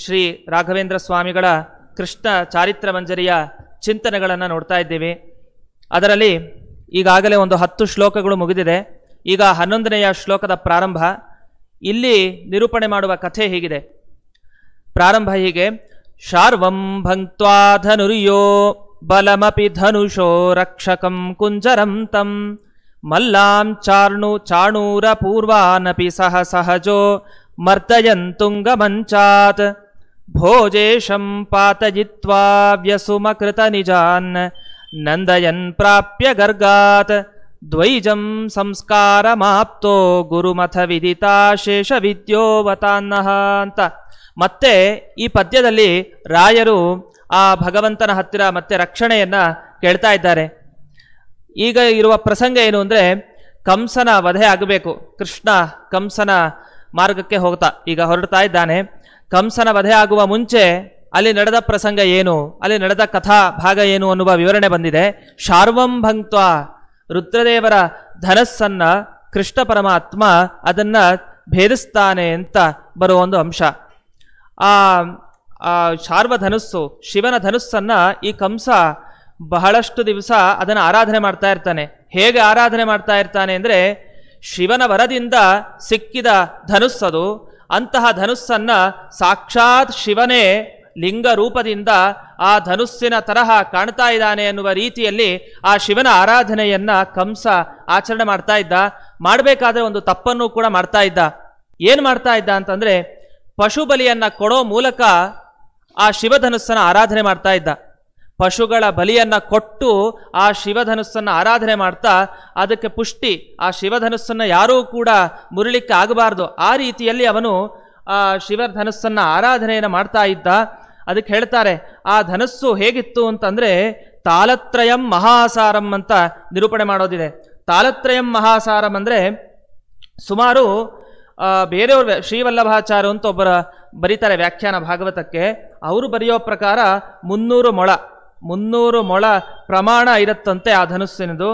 ಶ್ರೀ ರಾಘವೇಂದ್ರ ಸ್ವಾಮಿಗಳ ಕೃಷ್ಣ ಚಾರಿತ್ರ ಮಂಜರಿಯ ಚಿಂತನೆಗಳನ್ನು ನೋಡ್ತಾ ಇದ್ದೀವಿ. ಅದರಲ್ಲಿ ಈಗಾಗಲೇ ಒಂದು 10 ಶ್ಲೋಕಗಳು ಮುಗಿದಿದೆ. ಈಗ 11ನೆಯ ಶ್ಲೋಕದ ಪ್ರಾರಂಭ. ಇಲ್ಲಿ ನಿರೂಪಣೆ ಮಾಡುವ ಕಥೆ ಹೀಗಿದೆ. ಪ್ರಾರಂಭ ಹೀಗೆ: ಶಾರ್ವಂ ಭಂಕ್ತ್ವಾ ಧನುರ್ಯೋ ಬಲಮಪಿ ಧನುಷೋ ರಕ್ಷಕಂ ಕುಂಜರಂ ತಂ ಮಲ್ಲಾಂ ಚಾಣೂರ ಪೂರ್ವಾನಪಿ ಸಹ ಸಹಜೋ ಮರ್ದಯನ್ ತುಂಗಮಂಚಾತ್ ಭೋಜೇಶಂ ಪಾತಯಿತ್ವಾ ವ್ಯಸುಮಕೃತ ನಿಜಾನ್ ನಂದಯನ್ ಪ್ರಾಪ್ಯ ಗರ್ಗಾತ್ ದ್ವೈಜಂ ಸಂಸ್ಕಾರಮಾಪ್ತೋ ಗುರುಮಥ ವಿದಿತಾ ಶೇಷ ವಿದ್ಯೋವತಾನ್ನಃ ಅಂತ. ಮತ್ತೆ ಈ ಪದ್ಯದಲ್ಲಿ ರಾಯರು ಆ ಭಗವಂತನ ಹತ್ತಿರ ಮತ್ತೆ ರಕ್ಷಣೆಯನ್ನ ಕೇಳ್ತಾ ಇದ್ದಾರೆ. ಈಗ ಇರುವ ಪ್ರಸಂಗ ಏನು ಅಂದರೆ, ಕಂಸನ ವಧೆ ಆಗಬೇಕು. ಕೃಷ್ಣ ಕಂಸನ ಮಾರ್ಗಕ್ಕೆ ಈಗ ಹೊರಡ್ತಾ ಇದ್ದಾನೆ. ಕಂಸನ ವಧೆ ಆಗುವ ಮುಂಚೆ ಅಲ್ಲಿ ನಡೆದ ಪ್ರಸಂಗ ಏನು, ಅಲ್ಲಿ ನಡೆದ ಕಥಾ ಭಾಗ ಏನು ಅನ್ನುವ ವಿವರಣೆ ಬಂದಿದೆ. ಶಾರ್ವಂ ಭಂಕ್ತ್ವಾ, ರುದ್ರದೇವರ ಧನಸ್ಸನ್ನ ಕೃಷ್ಣ ಪರಮಾತ್ಮ ಅದನ್ನ ಭೇದಿಸ್ತಾನೆ ಅಂತ ಬರುವ ಒಂದು ಅಂಶ. ಆ ಶಾರ್ವಧನುಸ್ಸು, ಶಿವನ ಧನುಸ್ಸನ್ನ ಈ ಕಂಸ ಬಹಳಷ್ಟು ದಿವಸ ಅದನ್ನು ಆರಾಧನೆ ಮಾಡ್ತಾ ಇರ್ತಾನೆ. ಹೇಗೆ ಆರಾಧನೆ ಮಾಡ್ತಾ ಇರ್ತಾನೆ ಅಂದರೆ, ಶಿವನ ವರದಿಂದ ಸಿಕ್ಕಿದ ಧನುಸ್ಸದು. ಅಂತಹ ಧನುಸ್ಸನ್ನ ಸಾಕ್ಷಾತ್ ಶಿವನೇ ಲಿಂಗ ರೂಪದಿಂದ ಆ ಧನುಸ್ಸಿನ ತರಹ ಕಾಣ್ತಾ ಇದ್ದಾನೆ ಅನ್ನುವ ರೀತಿಯಲ್ಲಿ ಆ ಶಿವನ ಆರಾಧನೆಯನ್ನ ಕಂಸ ಆಚರಣೆ ಮಾಡ್ತಾ ಇದ್ದ. ಮಾಡಬೇಕಾದ್ರೆ ಒಂದು ತಪ್ಪನ್ನು ಕೂಡ ಮಾಡ್ತಾ ಇದ್ದ. ಏನು ಮಾಡ್ತಾ ಇದ್ದ ಅಂತಂದ್ರೆ, ಪಶು ಬಲಿಯನ್ನ ಕೊಡೋ ಮೂಲಕ ಆ ಶಿವಧನುಸ್ಸನ್ನು ಆರಾಧನೆ ಮಾಡ್ತಾ ಇದ್ದ. ಪಶುಗಳ ಬಲಿಯನ್ನ ಕೊಟ್ಟು ಆ ಶಿವಧನುಸ್ಸನ್ನು ಆರಾಧನೆ ಮಾಡ್ತಾ ಅದಕ್ಕೆ ಪುಷ್ಟಿ, ಆ ಶಿವಧನುಸ್ಸನ್ನು ಯಾರೂ ಕೂಡ ಮುರಿಲಿಕ್ಕೆ ಆಗಬಾರ್ದು, ಆ ರೀತಿಯಲ್ಲಿ ಅವನು ಆ ಶಿವಧನುಸ್ಸನ್ನು ಆರಾಧನೆಯನ್ನು ಮಾಡ್ತಾ ಇದ್ದ. ಅದಕ್ಕೆ ಹೇಳ್ತಾರೆ, ಆ ಧನುಸ್ಸು ಹೇಗಿತ್ತು ಅಂತಂದ್ರೆ ತಾಲತ್ರಯಂ ಮಹಾಸಾರಂ ಅಂತ ನಿರೂಪಣೆ ಮಾಡೋದಿದೆ. ತಾಲತ್ರಯಂ ಮಹಾಸಾರಂ ಅಂದ್ರೆ ಸುಮಾರು ಬೇರೆಯವ್ರ ಶ್ರೀವಲ್ಲಭಾಚಾರ್ಯ ಅಂತ ಒಬ್ಬರ ಬರೀತಾರೆ ವ್ಯಾಖ್ಯಾನ ಭಾಗವತಕ್ಕೆ. ಅವರು ಬರೆಯೋ ಪ್ರಕಾರ 300 ಮೊಳ ಪ್ರಮಾಣ ಇರುತ್ತಂತೆ ಆ ಧನುಸ್ಸಿನದು.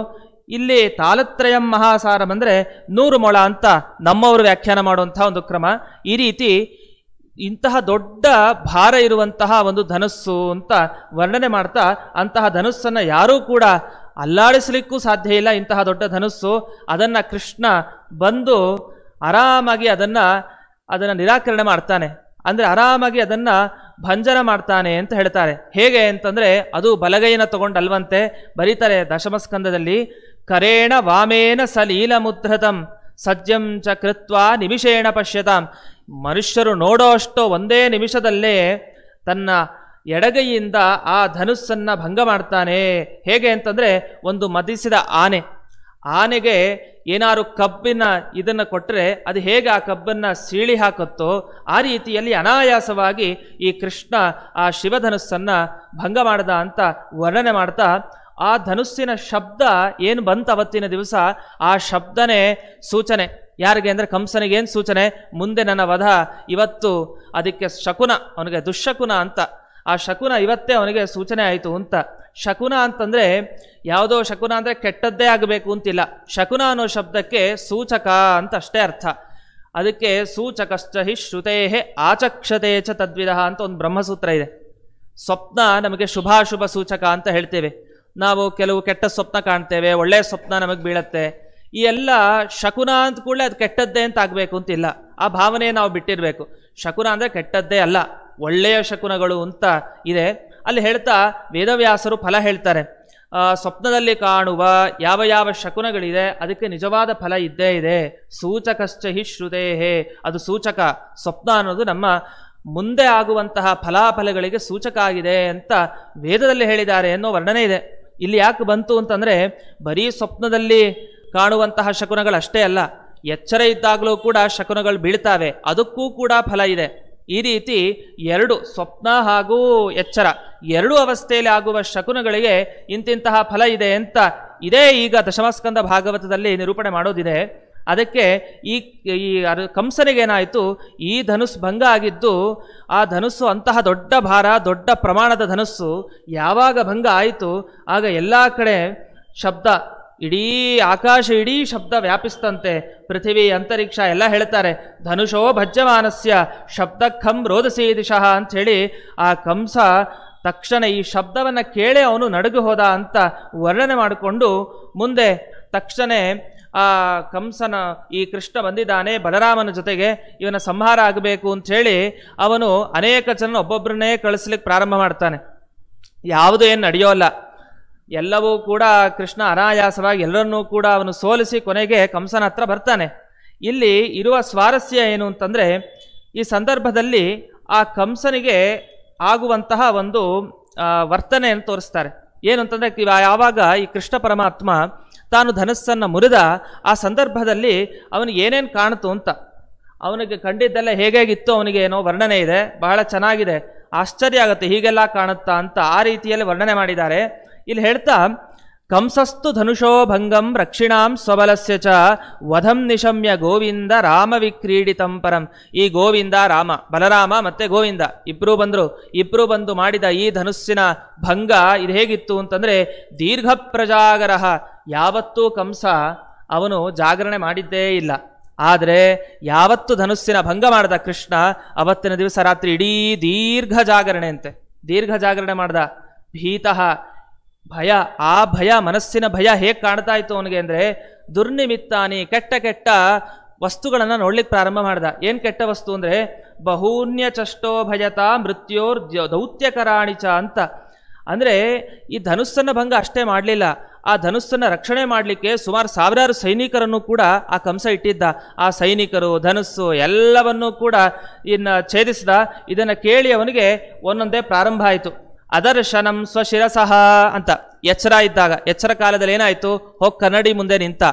ಇಲ್ಲಿ ತಾಲತ್ರಯಂ ಮಹಾಸಾರಂ ಅಂದರೆ 100 ಮೊಳ ಅಂತ ನಮ್ಮವರು ವ್ಯಾಖ್ಯಾನ ಮಾಡುವಂತಹ ಒಂದು ಕ್ರಮ. ಈ ರೀತಿ ಇಂತಹ ದೊಡ್ಡ ಭಾರ ಇರುವಂತಹ ಒಂದು ಧನುಸ್ಸು ಅಂತ ವರ್ಣನೆ ಮಾಡ್ತಾ, ಅಂತಹ ಧನುಸ್ಸನ್ನು ಯಾರೂ ಕೂಡ ಅಲ್ಲಾಡಿಸಲಿಕ್ಕೂ ಸಾಧ್ಯ ಇಲ್ಲ. ಇಂತಹ ದೊಡ್ಡ ಧನುಸ್ಸು, ಅದನ್ನು ಕೃಷ್ಣ ಬಂದು ಆರಾಮಾಗಿ ಅದನ್ನು ನಿರಾಕರಣೆ ಮಾಡ್ತಾನೆ. ಅಂದರೆ ಆರಾಮಾಗಿ ಅದನ್ನು ಭಂಜನ ಮಾಡ್ತಾನೆ ಅಂತ ಹೇಳ್ತಾರೆ. ಹೇಗೆ ಅಂತಂದರೆ, ಅದು ಬಲಗೈನ ತಗೊಂಡಲ್ವಂತೆ. ಬರೀತಾರೆ ದಶಮಸ್ಕಂದದಲ್ಲಿ, ಕರೇಣ ವಾಮೇನ ಸಲೀಲ ಮುದ್ರತಂ ಸಜ್ಜಂ ಚ ಕೃತ್ವಾ ನಿಮಿಷೇಣ ಪಶ್ಯತಾಂ. ಮನುಷ್ಯರು ನೋಡೋ ಅಷ್ಟು ಒಂದೇ ನಿಮಿಷದಲ್ಲೇ ತನ್ನ ಎಡಗೈಯಿಂದ ಆ ಧನುಸ್ಸನ್ನು ಭಂಗ ಮಾಡ್ತಾನೆ. ಹೇಗೆ ಅಂತಂದರೆ, ಒಂದು ಮದಿಸಿದ ಆನೆಗೆ ಏನಾರು ಕಬ್ಬಿನ ಇದನ್ನು ಕೊಟ್ಟರೆ ಅದು ಹೇಗೆ ಆ ಕಬ್ಬನ್ನು ಸೀಳಿ ಹಾಕುತ್ತೋ ಆ ರೀತಿಯಲ್ಲಿ ಅನಾಯಾಸವಾಗಿ ಈ ಕೃಷ್ಣ ಆ ಶಿವಧನುಸ್ಸನ್ನು ಭಂಗ ಮಾಡ್ದ ಅಂತ ವರ್ಣನೆ ಮಾಡ್ತಾ, ಆ ಧನುಸ್ಸಿನ ಶಬ್ದ ಏನು ಬಂತು ಅವತ್ತಿನ ದಿವಸ, ಆ ಶಬ್ದನೇ ಸೂಚನೆ. ಯಾರಿಗೆ ಅಂದರೆ ಕಂಸನಿಗೆ ಏನು ಸೂಚನೆ, ಮುಂದೆ ನನ್ನ ವಧ ಇವತ್ತು, ಅದಕ್ಕೆ ಶಕುನ, ಅವನಿಗೆ ದುಶ್ಶಕುನ ಅಂತ, ಆ ಶಕುನ ಇವತ್ತೇ ಅವನಿಗೆ ಸೂಚನೆ ಆಯಿತು ಅಂತ. ಶಕುನ ಅಂತಂದರೆ ಯಾವುದೋ ಶಕುನ ಅಂದರೆ ಕೆಟ್ಟದ್ದೇ ಆಗಬೇಕು ಅಂತಿಲ್ಲ. ಶಕುನ ಅನ್ನೋ ಶಬ್ದಕ್ಕೆ ಸೂಚಕ ಅಂತ ಅಷ್ಟೇ ಅರ್ಥ. ಅದಕ್ಕೆ ಸೂಚಕಶ್ಚ ಹಿ ಶ್ರುತೇಹೇ ಆಚಕ್ಷತೆ ಚ ತದ್ವಿಧ ಅಂತ ಒಂದು ಬ್ರಹ್ಮಸೂತ್ರ ಇದೆ. ಸ್ವಪ್ನ ನಮಗೆ ಶುಭಾಶುಭ ಸೂಚಕ ಅಂತ ಹೇಳ್ತೇವೆ. ನಾವು ಕೆಲವು ಕೆಟ್ಟ ಸ್ವಪ್ನ ಕಾಣ್ತೇವೆ, ಒಳ್ಳೆಯ ಸ್ವಪ್ನ ನಮಗೆ ಬೀಳತ್ತೆ. ಈ ಎಲ್ಲ ಶಕುನ ಅಂತ ಕೂಡಲೇ ಅದು ಕೆಟ್ಟದ್ದೇ ಅಂತ ಆಗಬೇಕು ಅಂತಿಲ್ಲ. ಆ ಭಾವನೆ ನಾವು ಬಿಟ್ಟಿರಬೇಕು. ಶಕುನ ಅಂದರೆ ಕೆಟ್ಟದ್ದೇ ಅಲ್ಲ, ಒಳ್ಳೆಯ ಶಕುನಗಳು ಅಂತ ಇದೆ. ಅಲ್ಲಿ ಹೇಳ್ತಾ ವೇದವ್ಯಾಸರು ಫಲ ಹೇಳ್ತಾರೆ. ಸ್ವಪ್ನದಲ್ಲಿ ಕಾಣುವ ಯಾವ ಯಾವ ಶಕುನಗಳಿದೆ ಅದಕ್ಕೆ ನಿಜವಾದ ಫಲ ಇದ್ದೇ ಇದೆ. ಸೂಚಕಶ್ಚ ಹಿ ಶ್ರುತೇಹೇ, ಅದು ಸೂಚಕ. ಸ್ವಪ್ನ ಅನ್ನೋದು ನಮ್ಮ ಮುಂದೆ ಆಗುವಂತಹ ಫಲಾಫಲಗಳಿಗೆ ಸೂಚಕ ಆಗಿದೆ ಅಂತ ವೇದದಲ್ಲಿ ಹೇಳಿದ್ದಾರೆ ಅನ್ನೋ ವರ್ಣನೆ ಇದೆ. ಇಲ್ಲಿ ಯಾಕೆ ಬಂತು ಅಂತಂದರೆ, ಬರೀ ಸ್ವಪ್ನದಲ್ಲಿ ಕಾಣುವಂತಹ ಶಕುನಗಳಷ್ಟೇ ಅಲ್ಲ, ಎಚ್ಚರ ಇದ್ದಾಗಲೂ ಕೂಡ ಶಕುನಗಳು ಬೀಳ್ತಾವೆ, ಅದಕ್ಕೂ ಕೂಡ ಫಲ ಇದೆ. ಈ ರೀತಿ ಎರಡು, ಸ್ವಪ್ನ ಹಾಗೂ ಎಚ್ಚರ, ಎರಡೂ ಅವಸ್ಥೆಯಲ್ಲಿ ಆಗುವ ಶಕುನಗಳಿಗೆ ಇಂತಿಂತಹ ಫಲ ಇದೆ ಅಂತ ಇದೇ ಈಗ ದಶಮಸ್ಕಂದ ಭಾಗವತದಲ್ಲಿ ನಿರೂಪಣೆ ಮಾಡೋದಿದೆ. ಅದಕ್ಕೆ ಈ ಕಂಸನಿಗೇನಾಯಿತು, ಈ ಧನುಸ್ ಭಂಗ ಆಗಿದ್ದು, ಆ ಧನುಸ್ಸು ಅಂತಹ ದೊಡ್ಡ ಭಾರ, ದೊಡ್ಡ ಪ್ರಮಾಣದ ಧನುಸ್ಸು ಯಾವಾಗ ಭಂಗ ಆಯಿತು ಆಗ ಎಲ್ಲ ಕಡೆ ಶಬ್ದ, ಇಡೀ ಆಕಾಶ ಇಡೀ ಶಬ್ದ ವ್ಯಾಪಿಸ್ತಂತೆ, ಪೃಥಿವಿ ಅಂತರಿಕ್ಷ ಎಲ್ಲ ಹೇಳ್ತಾರೆ. ಧನುಷೋ ಭಜ್ಯಮಾನಸ್ಯ ಶಬ್ದಖಂ ರೋದಸೀ ದಿಶಃ ಅಂಥೇಳಿ ಆ ಕಂಸ ತಕ್ಷಣ ಈ ಶಬ್ದವನ್ನು ಕೇಳಿ ಅವನು ನಡುಗು ಹೋದ ಅಂತ ವರ್ಣನೆ ಮಾಡಿಕೊಂಡು ಮುಂದೆ ತಕ್ಷಣ ಆ ಕಂಸನ ಈ ಕೃಷ್ಣ ಬಂದಿದ್ದಾನೆ ಬಲರಾಮನ ಜೊತೆಗೆ, ಇವನ ಸಂಹಾರ ಆಗಬೇಕು ಅಂಥೇಳಿ ಅವನು ಅನೇಕ ಜನ ಒಬ್ಬೊಬ್ಬರನ್ನೇ ಕಳಿಸ್ಲಿಕ್ಕೆ ಪ್ರಾರಂಭ ಮಾಡ್ತಾನೆ. ಯಾವುದೂ ಏನು ನಡೆಯೋಲ್ಲ, ಎಲ್ಲವೂ ಕೂಡ ಕೃಷ್ಣ ಅನಾಯಾಸವಾಗಿ ಎಲ್ಲರನ್ನೂ ಕೂಡ ಅವನು ಸೋಲಿಸಿ ಕೊನೆಗೆ ಕಂಸನ ಹತ್ರ ಬರ್ತಾನೆ. ಇಲ್ಲಿ ಇರುವ ಸ್ವಾರಸ್ಯ ಏನು ಅಂತಂದರೆ, ಈ ಸಂದರ್ಭದಲ್ಲಿ ಆ ಕಂಸನಿಗೆ ಆಗುವಂತಹ ಒಂದು ವರ್ತನೆಯನ್ನು ತೋರಿಸ್ತಾರೆ. ಏನು ಅಂತಂದರೆ, ಯಾವಾಗ ಈ ಕೃಷ್ಣ ಪರಮಾತ್ಮ ತಾನು ಧನಸ್ಸನ್ನು ಮುರಿದ ಆ ಸಂದರ್ಭದಲ್ಲಿ ಅವನಿಗೆ ಏನೇನು ಕಾಣ್ತು ಅಂತ, ಅವನಿಗೆ ಕಂಡಿದ್ದೆಲ್ಲ ಹೇಗಿತ್ತು ಅವನಿಗೆ ಏನೋ ವರ್ಣನೆ ಇದೆ, ಬಹಳ ಚೆನ್ನಾಗಿದೆ, ಆಶ್ಚರ್ಯ ಆಗುತ್ತೆ ಹೀಗೆಲ್ಲ ಕಾಣುತ್ತಾ ಅಂತ ಆ ರೀತಿಯಲ್ಲಿ ವರ್ಣನೆ ಮಾಡಿದ್ದಾರೆ. ಇಲ್ಲಿ ಹೇಳ್ತಾ, ಕಂಸಸ್ತು ಧನುಷೋ ಭಂಗಂ ರಕ್ಷಿಣಾಂ ಸ್ವಬಲಸ್ಯ ಚ ವಧಂ ನಿಶಮ್ಯ ಗೋವಿಂದ ರಾಮ ವಿಕ್ರೀಡಿತಂ ಪರಂ. ಈ ಗೋವಿಂದ ರಾಮ, ಬಲರಾಮ ಮತ್ತೆ ಗೋವಿಂದ ಇಬ್ಬರೂ ಬಂದು ಮಾಡಿದ ಈ ಧನುಸ್ಸಿನ ಭಂಗ ಇದು ಹೇಗಿತ್ತು ಅಂತಂದರೆ, ದೀರ್ಘ ಪ್ರಜಾಗರಃ. ಯಾವತ್ತೂ ಕಂಸ ಅವನು ಜಾಗರಣೆ ಮಾಡಿದ್ದೇ ಇಲ್ಲ, ಆದರೆ ಯಾವತ್ತು ಧನುಸ್ಸಿನ ಭಂಗ ಮಾಡಿದ ಕೃಷ್ಣ ಅವತ್ತಿನ ದಿವಸ ರಾತ್ರಿ ಇಡೀ ದೀರ್ಘ ಜಾಗರಣೆ ಅಂತೆ, ದೀರ್ಘ ಜಾಗರಣೆ ಮಾಡ್ದ. ಭೀತಃ, ಭಯ, ಆ ಭಯ, ಮನಸ್ಸಿನ ಭಯ ಹೇಗೆ ಕಾಣ್ತಾ ಇತ್ತು ಅವನಿಗೆ ಅಂದರೆ, ದುರ್ನಿಮಿತ್ತಾನಿ, ಕೆಟ್ಟ ಕೆಟ್ಟ ವಸ್ತುಗಳನ್ನು ನೋಡ್ಲಿಕ್ಕೆ ಪ್ರಾರಂಭ ಮಾಡ್ದ. ಏನು ಕೆಟ್ಟ ವಸ್ತು ಅಂದರೆ, ಬಹೂನ್ಯ ಚಷ್ಟೋ ಭಯತ ಮೃತ್ಯೋರ್ ದೌತ್ಯಕರಾಣಿಚ ಅಂತ. ಅಂದರೆ ಈ ಧನುಸ್ಸನ್ನು ಭಂಗ ಅಷ್ಟೇ ಮಾಡಲಿಲ್ಲ, ಆ ಧನುಸ್ಸನ್ನು ರಕ್ಷಣೆ ಮಾಡಲಿಕ್ಕೆ ಸುಮಾರು ಸಾವಿರಾರು ಸೈನಿಕರನ್ನು ಕೂಡ ಆ ಕಂಸ ಇಟ್ಟಿದ್ದ. ಆ ಸೈನಿಕರು, ಧನುಸ್ಸು ಎಲ್ಲವನ್ನೂ ಕೂಡ ಛೇದಿಸಿದ. ಇದನ್ನು ಕೇಳಿ ಅವನಿಗೆ ಒಂದೊಂದೇ ಪ್ರಾರಂಭ ಆಯಿತು. ಅದರ್ಶನಂ ಸ್ವಶಿರಸಃ ಅಂತ. ಎಚ್ಚರ ಇದ್ದಾಗ, ಎಚ್ಚರ ಕಾಲದಲ್ಲಿ ಏನಾಯಿತು, ಹೋಗಿ ಕನ್ನಡಿ ಮುಂದೆ ನಿಂತ.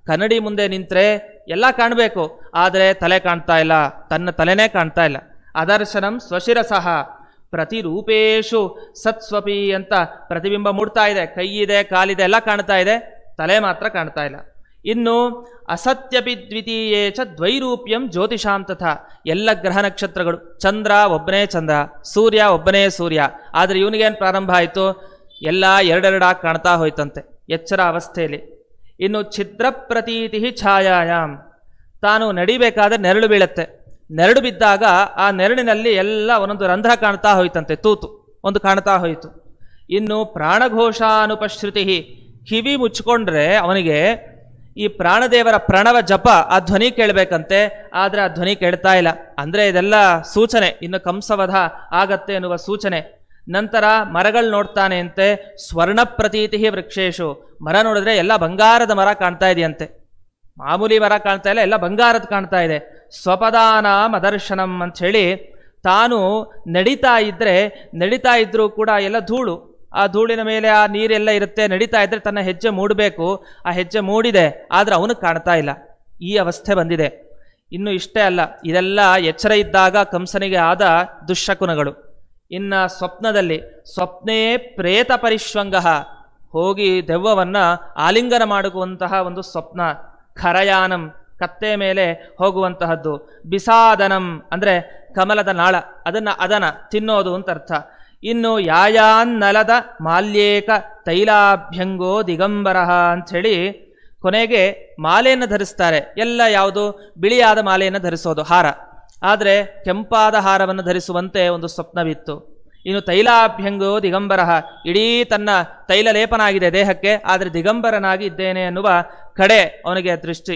ಕನ್ನಡಿ ಮುಂದೆ ನಿಂತರೆ ಎಲ್ಲ ಕಾಣಬೇಕು, ಆದರೆ ತಲೆ ಕಾಣ್ತಾ ಇಲ್ಲ, ತನ್ನ ತಲೆನೇ ಕಾಣ್ತಾ ಇಲ್ಲ. ಅದರ್ಶನಂ ಸ್ವಶಿರಸಃ ಪ್ರತಿರೂಪೇಶು ಸತ್ಸ್ವಪಿ ಅಂತ ಪ್ರತಿಬಿಂಬ ಮೂಡ್ತಾ ಇದೆ, ಕೈ ಇದೆ, ಕಾಲಿದೆ, ಎಲ್ಲ ಕಾಣ್ತಾ ಇದೆ, ತಲೆ ಮಾತ್ರ ಕಾಣ್ತಾ ಇಲ್ಲ. ಇನ್ನು ಅಸತ್ಯಪಿ ದ್ವಿತೀಯೇ ಚ ದ್ವೈರೂಪ್ಯಂ ಜ್ಯೋತಿಷಾಂ ತಥಾ. ಎಲ್ಲ ಗ್ರಹ ನಕ್ಷತ್ರಗಳು, ಚಂದ್ರ ಒಬ್ಬನೇ ಚಂದ್ರ, ಸೂರ್ಯ ಒಬ್ಬನೇ ಸೂರ್ಯ, ಆದರೆ ಇವನಿಗೇನು ಪ್ರಾರಂಭ ಆಯಿತು, ಎಲ್ಲ ಎರಡೆರಡಾಗಿ ಕಾಣ್ತಾ ಹೋಯ್ತಂತೆ ಎಚ್ಚರ ಅವಸ್ಥೆಯಲ್ಲಿ. ಇನ್ನು ಛಿದ್ರ ಪ್ರತೀತಿ ಛಾಯಾಯಾಮ್, ತಾನು ನಡಿಬೇಕಾದ್ರೆ ನೆರಳು ಬೀಳುತ್ತೆ, ನೆರಳು ಬಿದ್ದಾಗ ಆ ನೆರಳಿನಲ್ಲಿ ಎಲ್ಲ ಒಂದೊಂದು ರಂಧ್ರ ಕಾಣ್ತಾ ಹೋಯ್ತಂತೆ, ತೂತು ಒಂದು ಕಾಣ್ತಾ ಹೋಯಿತು. ಇನ್ನು ಪ್ರಾಣಘೋಷಾನುಪಶ್ರುತಿ, ಕಿವಿ ಮುಚ್ಚಿಕೊಂಡ್ರೆ ಅವನಿಗೆ ಈ ಪ್ರಾಣದೇವರ ಪ್ರಣವ ಜಪ ಆ ಧ್ವನಿ ಕೇಳಬೇಕಂತೆ, ಆದರೆ ಆ ಧ್ವನಿ ಕೇಳ್ತಾ ಇಲ್ಲ. ಅಂದರೆ ಇದೆಲ್ಲ ಸೂಚನೆ, ಇನ್ನು ಕಂಸವಧ ಆಗತ್ತೆ ಎನ್ನುವ ಸೂಚನೆ. ನಂತರ ಮರಗಳು ನೋಡ್ತಾನೆ ಅಂತೆ, ಸ್ವರ್ಣ ಪ್ರತೀತಿ ವೃಕ್ಷೇಶು, ಮರ ನೋಡಿದ್ರೆ ಎಲ್ಲ ಬಂಗಾರದ ಮರ ಕಾಣ್ತಾ ಇದೆಯಂತೆ, ಮಾಮೂಲಿ ಮರ ಕಾಣ್ತಾ ಇಲ್ಲ, ಎಲ್ಲ ಬಂಗಾರದ ಕಾಣ್ತಾ ಇದೆ. ಸ್ವಪದಾನಾಂ ಅದರ್ಶನಂ ಅಂಥೇಳಿ, ತಾನು ನಡೀತಾ ಇದ್ರೂ ಕೂಡ ಎಲ್ಲ ಧೂಳು, ಆ ಧೂಳಿನ ಮೇಲೆ ಆ ನೀರೆಲ್ಲ ಇರುತ್ತೆ, ನಡೀತಾ ಇದ್ದರೆ ತನ್ನ ಹೆಜ್ಜೆ ಮೂಡಬೇಕು, ಆ ಹೆಜ್ಜೆ ಮೂಡಿದೆ, ಆದರೆ ಅವನಿಗೆ ಕಾಣ್ತಾ ಇಲ್ಲ. ಈ ಅವಸ್ಥೆ ಬಂದಿದೆ. ಇನ್ನು ಇಷ್ಟೇ ಅಲ್ಲ, ಇದೆಲ್ಲ ಎಚ್ಚರ ಇದ್ದಾಗ ಕಂಸನಿಗೆ ಆದ ದುಶ್ಶಕುನಗಳು. ಇನ್ನು ಸ್ವಪ್ನೇ ಪ್ರೇತ ಪರಿಶ್ವಂಗ, ಹೋಗಿ ದೆವ್ವವನ್ನು ಆಲಿಂಗನ ಮಾಡುವಂತಹ ಒಂದು ಸ್ವಪ್ನ. ಖರಯಾನಂ, ಕತ್ತೆ ಮೇಲೆ ಹೋಗುವಂತಹದ್ದು. ಬಿಸಾದನಂ ಅಂದರೆ ಕಮಲದ ನಾಳ, ಅದನ್ನು ತಿನ್ನೋದು ಅಂತ ಅರ್ಥ. ಇನ್ನು ಯಾಯಾನ್ನಲದ ಮಾಲ್ಯೇಕ ತೈಲಾಭ್ಯಂಗೋ ದಿಗಂಬರಃ ಅಂಥೇಳಿ ಕೊನೆಗೆ ಮಾಲೆಯನ್ನು ಧರಿಸ್ತಾರೆ. ಎಲ್ಲ ಯಾವುದು, ಬಿಳಿಯಾದ ಮಾಲೆಯನ್ನು ಧರಿಸೋದು, ಹಾರ, ಆದರೆ ಕೆಂಪಾದ ಹಾರವನ್ನು ಧರಿಸುವಂತೆ ಒಂದು ಸ್ವಪ್ನವಿತ್ತು. ಇನ್ನು ತೈಲಾಭ್ಯಂಗೋ ದಿಗಂಬರಃ, ಇಡೀ ತನ್ನ ತೈಲ ಲೇಪನ ಆಗಿದೆ ದೇಹಕ್ಕೆ, ಆದರೆ ದಿಗಂಬರನಾಗಿ ಇದ್ದೇನೆ ಎನ್ನುವ ಕಡೆ ಅವನಿಗೆ ದೃಷ್ಟಿ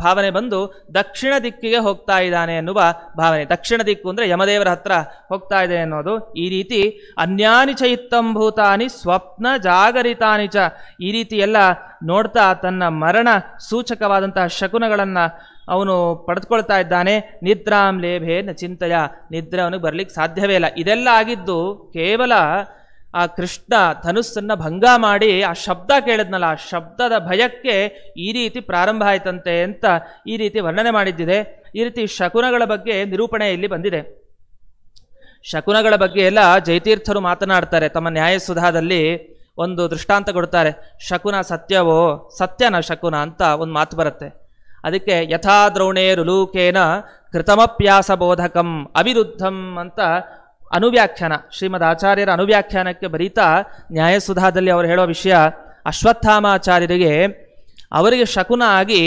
ಭಾವನೆ ಬಂದು ದಕ್ಷಿಣ ದಿಕ್ಕಿಗೆ ಹೋಗ್ತಾ ಇದ್ದಾನೆ ಎನ್ನುವ ಭಾವನೆ. ದಕ್ಷಿಣ ದಿಕ್ಕು ಅಂದರೆ ಯಮದೇವರ ಹತ್ರ ಹೋಗ್ತಾ ಇದೆ ಅನ್ನೋದು. ಈ ರೀತಿ ಅನ್ಯಾನಿ ಚ ಇತ್ತಂ ಭೂತಾನಿ ಸ್ವಪ್ನ ಜಾಗರಿತಾನಿ ಚ, ಈ ರೀತಿ ಎಲ್ಲ ನೋಡ್ತಾ ತನ್ನ ಮರಣ ಸೂಚಕವಾದಂತಹ ಶಕುನಗಳನ್ನು ಅವನು ಪಡೆದುಕೊಳ್ತಾ ಇದ್ದಾನೆ. ನಿದ್ರಾಂ ಲೇಭೆ ನ ಚಿಂತೆಯ, ನಿದ್ರೆ ಅವನಿಗೆ ಬರ್ಲಿಕ್ಕೆ ಸಾಧ್ಯವೇ ಇಲ್ಲ. ಇದೆಲ್ಲ ಆಗಿದ್ದು ಕೇವಲ ಆ ಕೃಷ್ಣ ಧನುಸ್ಸನ್ನು ಭಂಗ ಮಾಡಿ ಆ ಶಬ್ದ ಕೇಳಿದ್ನಲ್ಲ, ಆ ಶಬ್ದದ ಭಯಕ್ಕೆ ಈ ರೀತಿ ಪ್ರಾರಂಭ ಆಯ್ತಂತೆ ಅಂತ ಈ ರೀತಿ ವರ್ಣನೆ ಮಾಡಿದ್ದಿದೆ. ಈ ರೀತಿ ಶಕುನಗಳ ಬಗ್ಗೆ ನಿರೂಪಣೆ ಇಲ್ಲಿ ಬಂದಿದೆ. ಶಕುನಗಳ ಬಗ್ಗೆ ಎಲ್ಲ ಜಯತೀರ್ಥರು ಮಾತನಾಡ್ತಾರೆ. ತಮ್ಮ ನ್ಯಾಯಸುಧಾದಲ್ಲಿ ಒಂದು ದೃಷ್ಟಾಂತ ಕೊಡ್ತಾರೆ. ಶಕುನ ಸತ್ಯವೋ, ಸತ್ಯನ ಶಕುನ ಅಂತ ಒಂದು ಮಾತು ಬರುತ್ತೆ. ಅದಕ್ಕೆ ಯಥಾ ದ್ರೋಣೇ ರುಲೂಕೇನ ಕೃತಮಪ್ಯಾಸ ಬೋಧಕಂ ಅವಿರುದ್ಧಂ ಅಂತ ಅನುವ್ಯಾಖ್ಯಾನ, ಶ್ರೀಮದ್ ಆಚಾರ್ಯರ ಅನುವ್ಯಾಖ್ಯಾನಕ್ಕೆ ಬರೀತಾ ನ್ಯಾಯಸುಧಾದಲ್ಲಿ ಅವರು ಹೇಳೋ ವಿಷಯ, ಅಶ್ವತ್ಥಾಮಾಚಾರ್ಯರಿಗೆ ಅವರಿಗೆ ಶಕುನ ಆಗಿ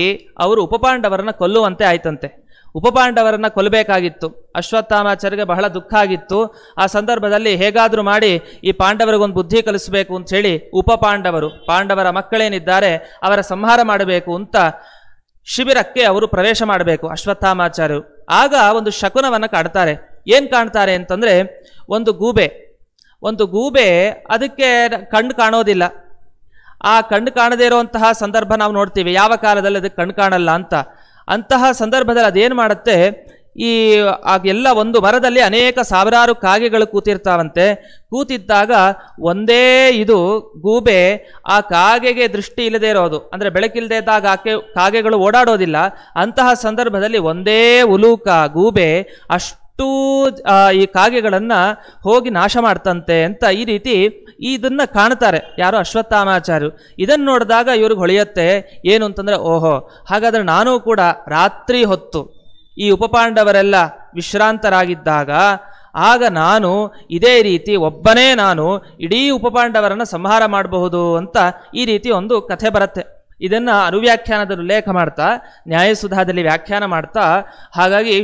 ಅವರು ಉಪಪಾಂಡವರನ್ನ ಕೊಲ್ಲುವಂತೆ ಆಯ್ತಂತೆ. ಉಪಪಾಂಡವರನ್ನ ಕೊಲ್ಲಬೇಕಾಗಿತ್ತು. ಅಶ್ವತ್ಥಾಮಾಚಾರ್ಯರಿಗೆ ಬಹಳ ದುಃಖ ಆಗಿತ್ತು. ಆ ಸಂದರ್ಭದಲ್ಲಿ ಹೇಗಾದರೂ ಮಾಡಿ ಈ ಪಾಂಡವರಿಗೊಂದು ಬುದ್ಧಿ ಕಲಿಸಬೇಕು ಅಂತ ಹೇಳಿ ಉಪಪಾಂಡವರು, ಪಾಂಡವರ ಮಕ್ಕಳೇನಿದ್ದಾರೆ ಅವರ ಸಂಹಾರ ಮಾಡಬೇಕು ಅಂತ ಶಿಬಿರಕ್ಕೆ ಅವರು ಪ್ರವೇಶ ಮಾಡಬೇಕು ಅಶ್ವತ್ಥಾಮಾಚಾರ್ಯರು. ಆಗ ಒಂದು ಶಕುನವನ್ನು ಕಾಣ್ತಾರೆ. ಏನು ಕಾಣ್ತಾರೆ ಅಂತಂದರೆ, ಒಂದು ಗೂಬೆ ಅದಕ್ಕೆ ಕಣ್ಣು ಕಾಣೋದಿಲ್ಲ. ಆ ಕಣ್ಣು ಕಾಣದೇ ಇರುವಂತಹ ಸಂದರ್ಭ ನಾವು ನೋಡ್ತೀವಿ, ಯಾವ ಕಾಲದಲ್ಲಿ ಅದಕ್ಕೆ ಕಣ್ಣು ಕಾಣಲ್ಲ ಅಂತ. ಅಂತಹ ಸಂದರ್ಭದಲ್ಲಿ ಅದೇನು ಮಾಡುತ್ತೆ, ಈ ಎಲ್ಲ ಒಂದು ಮರದಲ್ಲಿ ಅನೇಕ ಸಾವಿರಾರು ಕಾಗೆಗಳು ಕೂತಿರ್ತಾವಂತೆ. ಕೂತಿದ್ದಾಗ ಒಂದೇ ಇದು ಗೂಬೆ ಆ ಕಾಗೆಗೆ ದೃಷ್ಟಿ ಇಲ್ಲದೆ ಇರೋದು, ಅಂದರೆ ಬೆಳಕಿಲ್ಲದೆ ಇದ್ದಾಗ ಕಾಗೆಗಳು ಓಡಾಡೋದಿಲ್ಲ. ಅಂತಹ ಸಂದರ್ಭದಲ್ಲಿ ಒಂದೇ ಉಲೂಕ ಗೂಬೆ ಅಷ್ಟು ಈ ಕಾಗೆಗಳನ್ನು ಹೋಗಿ ನಾಶ ಮಾಡ್ತಂತೆ ಅಂತ ಈ ರೀತಿ ಇದನ್ನು ಕಾಣ್ತಾರೆ ಯಾರು, ಅಶ್ವತ್ಥಾಮಾಚಾರ್ಯರು. ಇದನ್ನು ನೋಡಿದಾಗ ಇವ್ರಿಗೆ ಹೊಳೆಯುತ್ತೆ ಏನು ಅಂತಂದರೆ, ಓಹೋ, ಹಾಗಾದರೆ ನಾನೂ ಕೂಡ ರಾತ್ರಿ ಹೊತ್ತು ಈ ಉಪಪಾಂಡವರೆಲ್ಲ ವಿಶ್ರಾಂತರಾಗಿದ್ದಾಗ ಆಗ ನಾನು ಇದೇ ರೀತಿ ಒಬ್ಬನೇ ನಾನು ಇಡೀ ಉಪಪಾಂಡವರನ್ನು ಸಂಹಾರ ಮಾಡಬಹುದು ಅಂತ ಈ ರೀತಿ ಒಂದು ಕಥೆ ಬರುತ್ತೆ. ಇದನ್ನು ಅನುವ್ಯಾಖ್ಯಾನದಲ್ಲಿ ಉಲ್ಲೇಖ ಮಾಡ್ತಾ ನ್ಯಾಯಸುಧಾದಲ್ಲಿ ವ್ಯಾಖ್ಯಾನ ಮಾಡ್ತಾ, ಹಾಗಾಗಿ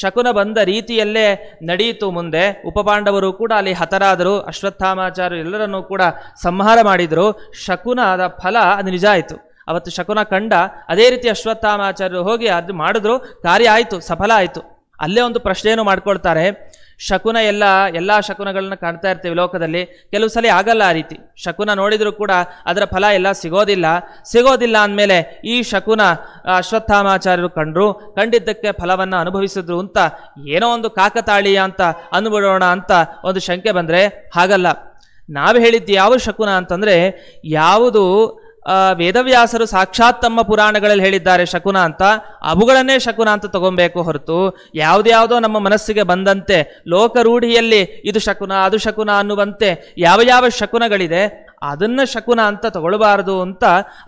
ಶಕುನ ಬಂದ ರೀತಿಯಲ್ಲೇ ನಡೆಯಿತು. ಮುಂದೆ ಉಪಪಾಂಡವರು ಕೂಡ ಅಲ್ಲಿ ಹತರಾದರು, ಅಶ್ವತ್ಥಾಮಾಚಾರ್ಯರು ಎಲ್ಲರನ್ನೂ ಕೂಡ ಸಂಹಾರ ಮಾಡಿದರು. ಶಕುನದ ಫಲ ಅದು ನಿಜ ಆಯಿತು. ಅವತ್ತು ಶಕುನ ಕಂಡ, ಅದೇ ರೀತಿ ಅಶ್ವತ್ಥಾಮಾಚಾರ್ಯರು ಹೋಗಿ ಅದು ಮಾಡಿದ್ರು, ಕಾರ್ಯ ಆಯಿತು, ಸಫಲ ಆಯಿತು. ಅಲ್ಲೇ ಒಂದು ಪ್ರಶ್ನೆಯನ್ನು ಮಾಡ್ಕೊಳ್ತಾರೆ. ಶಕುನ ಎಲ್ಲ ಶಕುನಗಳನ್ನ ಕಾಣ್ತಾ ಇರ್ತೀವಿ ಲೋಕದಲ್ಲಿ, ಕೆಲವು ಸಲ ಆಗಲ್ಲ ಆ ರೀತಿ. ಶಕುನ ನೋಡಿದರೂ ಕೂಡ ಅದರ ಫಲ ಎಲ್ಲ ಸಿಗೋದಿಲ್ಲ ಅಂದಮೇಲೆ ಈ ಶಕುನ ಅಶ್ವತ್ಥಾಮಾಚಾರ್ಯರು ಕಂಡಿದ್ದಕ್ಕೆ ಫಲವನ್ನು ಅನುಭವಿಸಿದ್ರು ಅಂತ ಏನೋ ಒಂದು ಕಾಕತಾಳೀಯ ಅಂತ ಅಂದ್ಬಿಡೋಣ ಅಂತ ಒಂದು ಶಂಕೆ ಬಂದರೆ ಹಾಗಲ್ಲ. ನಾವು ಹೇಳಿದ್ದು ಯಾವ ಶಕುನ ಅಂತಂದರೆ, ಯಾವುದು ವೇದವ್ಯಾಸರು ಸಾಕ್ಷಾತ್ ತಮ್ಮ ಪುರಾಣಗಳಲ್ಲಿ ಹೇಳಿದ್ದಾರೆ ಶಕುನ ಅಂತ, ಅವುಗಳನ್ನೇ ಶಕುನ ಅಂತ ತಗೊಬೇಕು ಹೊರತು ಯಾವುದ್ಯಾವುದೋ ನಮ್ಮ ಮನಸ್ಸಿಗೆ ಬಂದಂತೆ ಲೋಕರೂಢಿಯಲ್ಲಿ ಇದು ಶಕುನ ಅದು ಶಕುನ ಅನ್ನುವಂತೆ ಯಾವ ಶಕುನಗಳಿದೆ ಅದನ್ನ ಶಕುನ ಅಂತ ತಗೊಳ್ಬಾರದು ಅಂತ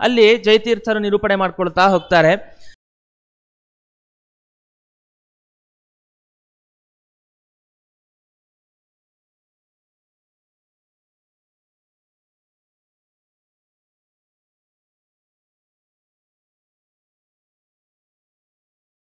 ಅಲ್ಲಿ ಜಯತೀರ್ಥರು ನಿರೂಪಣೆ ಮಾಡ್ಕೊಳ್ತಾ ಹೋಗ್ತಾರೆ.